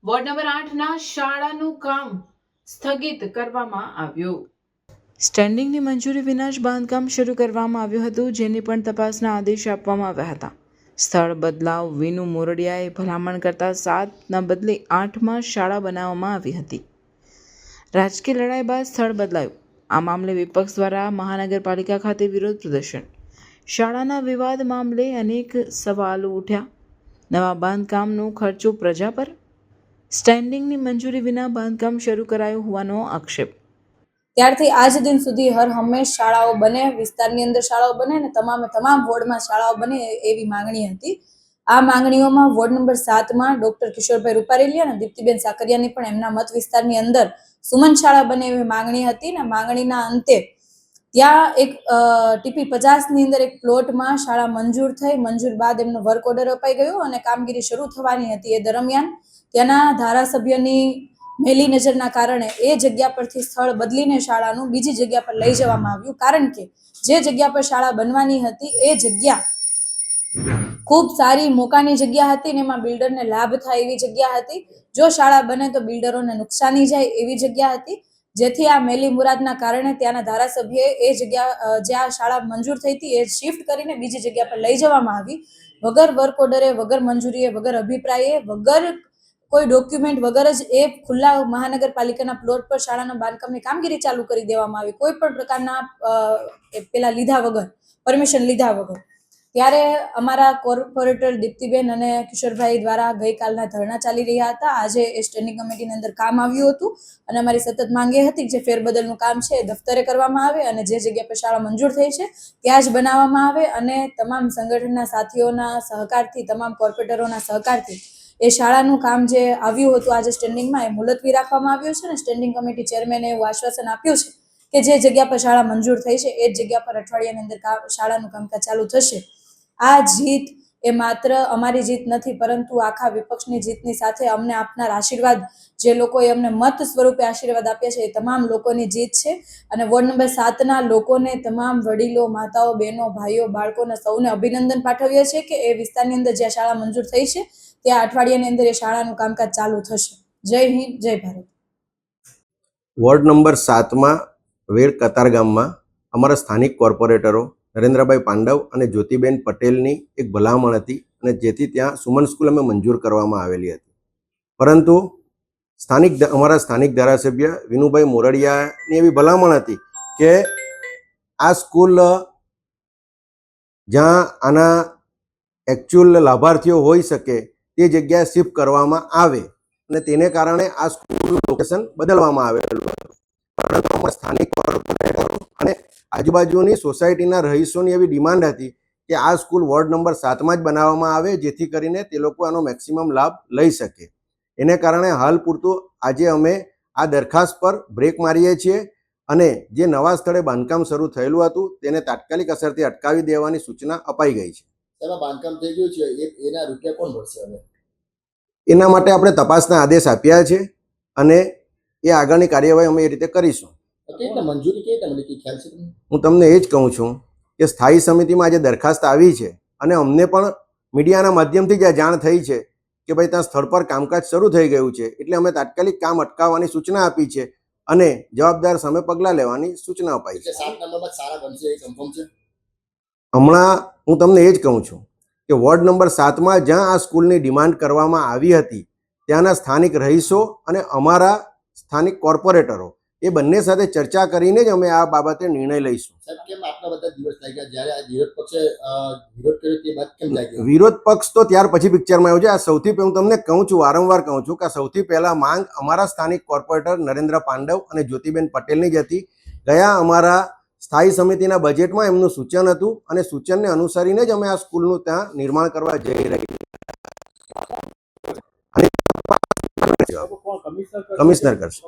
Ward number 8ના શાળાનું કામ સ્થગિત કરવામાં આવ્યું. સ્ટેન્ડિંગની મંજૂરી વિના જ બાંધકામ શરૂ કરવામાં આવ્યું હતું, જેની પણ તપાસના આદેશ આપવામાં આવ્યા હતા. સ્થળ બદલાવ વિનુ મોરડિયાએ ભલામણ કરતા 7ના બદલે 8માં શાળા બનાવવામાં આવી હતી. રાજકીય લડાઈ બાદ સ્થળ બદલાયું. આ મામલે વિપક્ષ દ્વારા મહાનગરપાલિકા ખાતે વિરોધ પ્રદર્શન. શાળાના વિવાદ મામલે અનેક સવાલો ઉઠ્યા. નવા બાંધકામનો ખર્ચો પ્રજા પર. સ્ટેન્ડિંગની મંજૂરી વિના બાંધકામ શરૂ કરાયું હોવાનો આક્ષેપ. ત્યારથી આજ દિન સુધી હર હંમેશ શાળાઓ બને, વિસ્તારની અંદર શાળાઓ બને અને તમામ વોર્ડમાં શાળાઓ બને એવી માંગણી હતી. આ માંગણીઓમાં વોર્ડ નંબર 7માં ડોક્ટર કિશોરભાઈ રૂપારેલિયા અને દીપ્તિબેન સાકરિયાની પણ એમના મત વિસ્તારની અંદર સુમન શાળા બને એવી માંગણી હતી ને માંગણીના અંતે ત્યાં એક ટીપી 50ની અંદર એક પ્લોટમાં શાળા મંજૂર થઈ. મંજૂર બાદ એમનો વર્ક ઓર્ડર અપાઈ ગયો અને કામગીરી શરૂ થવાની હતી. એ દરમિયાન ત્યાંના ધારાસભ્યની મેલી નજરના કારણે એ જગ્યા પરથી સ્થળ બદલીને શાળાનું બીજી જગ્યા પર લઈ જવામાં આવ્યું. કારણ કે જે જગ્યા પર શાળા બનવાની હતી એ જગ્યા ખૂબ સારી મોકાની જગ્યા હતી ને એમાં બિલ્ડરને લાભ થાય એવી જગ્યા હતી. જો શાળા બને તો બિલ્ડરોને નુકસાની જાય એવી જગ્યા હતી. જેથી આ મેલી મુરાદના કારણે ત્યાંના ધારાસભ્યએ એ જગ્યા જ્યાં શાળા મંજૂર થઈ હતી એ શિફ્ટ કરીને બીજી જગ્યા પર લઈ જવામાં આવી. વગર વર્ક ઓર્ડરે, વગર મંજૂરીએ, વગર અભિપ્રાયે, વગર કોઈ ડોક્યુમેન્ટ વગર જ એ ખુલ્લા મહાનગરપાલિકાના પ્લોટ પર શાળાના બાંધકામની કામગીરી ચાલુ કરી દેવામાં આવી, કોઈ પણ પ્રકારના પેલા લીધા વગર, પરમિશન લીધા વગર. ત્યારે અમારા કોર્પોરેટર દીપ્તિબેન અને કિશોરભાઈ દ્વારા ગઈકાલના ધરણા ચાલી રહ્યા હતા. આજે એ સ્ટેન્ડિંગ કમિટીની અંદર કામ આવ્યું હતું અને અમારી સતત માંગ એ હતી કે જે ફેરબદલનું કામ છે એ દફતરે કરવામાં આવે અને જે જગ્યા પર શાળા મંજૂર થઈ છે ત્યાં જ બનાવવામાં આવે અને તમામ સંગઠનના સાથીઓના સહકારથી, તમામ કોર્પોરેટરોના સહકારથી એ શાળાનું કામ જે આવ્યું હતું આજે સ્ટેન્ડિંગમાં એ મુલતવી રાખવામાં આવ્યું છે. અને સ્ટેન્ડિંગ કમિટી ચેરમેને એવું આશ્વાસન આપ્યું છે કે જે જગ્યા પર શાળા મંજૂર થઈ છે એ જ જગ્યા પર અઠવાડિયાની અંદર શાળાનું કામકાજ ચાલુ થશે. આ જીત એ માત્ર અમારી જીત નથી, પરંતુ આખા વિપક્ષની જીતની સાથે અમને આપનાર આશીર્વાદ, જે લોકોએ અમને મત સ્વરૂપે આશીર્વાદ આપ્યા છે, એ તમામ લોકોની જીત છે. અને વોર્ડ નંબર 7ના લોકોને, તમામ વડીલો, માતાઓ, બહેનો, ભાઈઓ, બાળકોને સૌને અભિનંદન પાઠવીએ છીએ કે એ વિસ્તારની અંદર જ્યાં શાળા મંજૂર થઈ છે ત્યાં અઠવાડિયાની અંદર એ શાળાનું કામકાજ ચાલુ થશે. જય હિન્દ, જય ભારત. વોર્ડ નંબર 7માં વેડ કતાર ગામમાં અમારા સ્થાનિક કોર્પોરેટરો નરેન્દ્રભાઈ પાંડવ અને જ્યોતિબેન પટેલની એક ભલામણ હતી અને જેથી ત્યાં સુમન સ્કૂલ અમે મંજૂર કરવામાં આવેલી હતી. પરંતુ અમારા સ્થાનિક ધારાસભ્ય વિનુભાઈ મોરડિયાની એવી ભલામણ હતી કે આ સ્કૂલ જ્યાં આના એકચ્યુઅલ લાભાર્થીઓ હોઈ શકે તે જગ્યાએ શિફ્ટ કરવામાં આવે અને તેને કારણે આ સ્કૂલનું લોકેશન બદલવામાં આવેલું હતું. પરંતુ અમારા સ્થાનિક કોર્પોરેટરો અને આજુબાજુની સોસાયટીના રહીશોની એવી ડિમાન્ડ હતી કે આ સ્કૂલ વોર્ડ નંબર 7માં જ બનાવવામાં આવે, જેથી કરીને તે લોકો આનો મેક્સિમમ લાભ લઈ શકે. એને કારણે હાલ પૂરતું આજે અમે આ દરખાસ્ત પર બ્રેક મારીએ છીએ અને જે નવા સ્થળે બાંધકામ શરૂ થયેલું હતું તેને તાત્કાલિક અસરથી અટકાવી દેવાની સૂચના અપાઈ ગઈ છે. બાંધકામ થઈ ગયું છે, એના રૂપિયા કોણ ભરશે હવે? એના માટે આપણે તપાસના આદેશ આપ્યા છે અને એ આગળની કાર્યવાહી અમે એ રીતે કરીશું. હું તમને એ જ કહું છું કે સ્થાયી સમિતિમાં આજે દરખાસ્ત આવી છે અને અમને પણ મીડિયાના માધ્યમથી જ આ જાણ થઈ છે કે ભાઈ ત્યાં સ્થળ પર કામકાજ શરૂ થઈ ગયું છે, એટલે અમે તાત્કાલિક કામ અટકાવવાની સૂચના આપી છે અને જવાબદાર સામે પગલાં લેવાની સૂચના અપાઈ છે. હમણાં હું તમને એ જ કહું છું કે વોર્ડ નંબર 7માં જ્યાં આ સ્કૂલની ડિમાન્ડ કરવામાં આવી હતી ત્યાંના સ્થાનિક રહીશો અને અમારા સ્થાનિક કોર્પોરેટરો એ બંને સાથે ચર્ચા કરીને જ અમે આ બાબતે નિર્ણય લઈશું. વિરોધ પક્ષ તો ત્યાર પછી પિક્ચરમાં આવ્યો છે. આ સૌથી હું તમને કહું છું, વારંવાર કહું છું કે સૌથી પહેલા માંગ અમારા સ્થાનિક કોર્પોરેટર નરેન્દ્ર પાંડવ અને જ્યોતિબેન પટેલની જ હતી. ગયા અમારા સ્થાયી સમિતિના બજેટમાં એમનું સૂચન હતું અને સૂચનને અનુસરીને જ અમે આ સ્કૂલનું ત્યાં નિર્માણ કરવા જઈ રહ્યા. કમિશનર કરશે.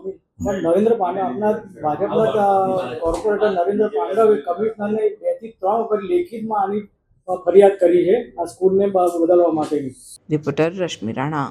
નરેન્દ્ર પાંડવ, આપના ભાજપના કોર્પોરેટર નરેન્દ્ર પાંડવે કમિશનરને 2 થી 3 વખત લેખિતમાં આની ફરિયાદ કરી છે આ સ્કૂલને બદલવા માટેની. રિપોર્ટર રશ્મિ રાણા.